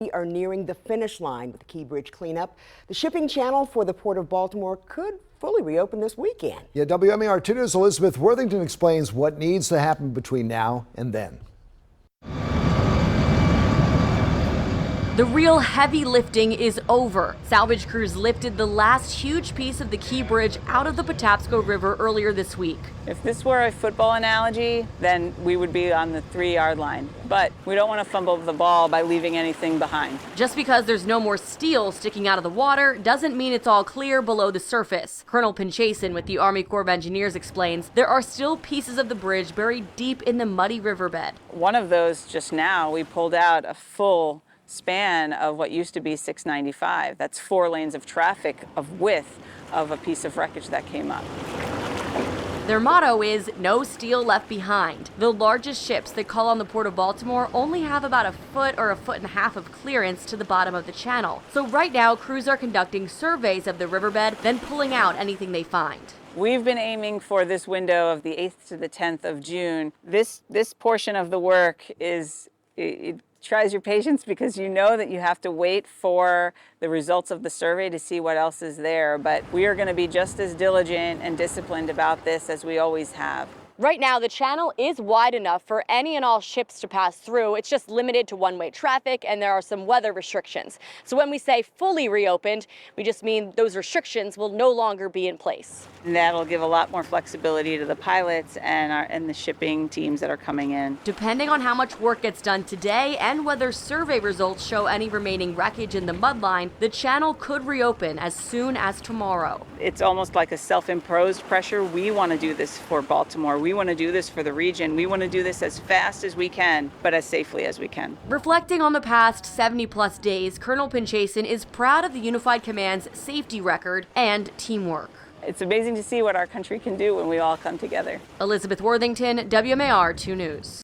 We are nearing the finish line with the Key Bridge cleanup. The shipping channel for the Port of Baltimore could fully reopen this weekend. Yeah, WMAR 2 News' Elizabeth Worthington explains what needs to happen between now and then. The real heavy lifting is over. Salvage crews lifted the last huge piece of the Key Bridge out of the Patapsco River earlier this week. If this were a football analogy, then we would be on the 3-yard line. But we don't want to fumble the ball by leaving anything behind. Just because there's no more steel sticking out of the water doesn't mean it's all clear below the surface. Colonel Pinchasin with the Army Corps of Engineers explains there are still pieces of the bridge buried deep in the muddy riverbed. One of those just now, we pulled out a full span of what used to be 695. That's 4 lanes of traffic of width of a piece of wreckage that came up. Their motto is no steel left behind. The largest ships that call on the Port of Baltimore only have about a foot or a foot and a half of clearance to the bottom of the channel. So right now, crews are conducting surveys of the riverbed, then pulling out anything they find. We've been aiming for this window of the 8th to the 10th of June. This portion of the work it tries your patience because you know that you have to wait for the results of the survey to see what else is there. But we are going to be just as diligent and disciplined about this as we always have. Right now, the channel is wide enough for any and all ships to pass through. It's just limited to one-way traffic, and there are some weather restrictions. So when we say fully reopened, we just mean those restrictions will no longer be in place. And that'll give a lot more flexibility to the pilots and the shipping teams that are coming in. Depending on how much work gets done today and whether survey results show any remaining wreckage in the mudline, the channel could reopen as soon as tomorrow. It's almost like a self-imposed pressure. We want to do this for Baltimore. We want to do this for the region. We want to do this as fast as we can, but as safely as we can. Reflecting on the past 70-plus days, Colonel Pinchasin is proud of the Unified Command's safety record and teamwork. It's amazing to see what our country can do when we all come together. Elizabeth Worthington, WMAR 2 News.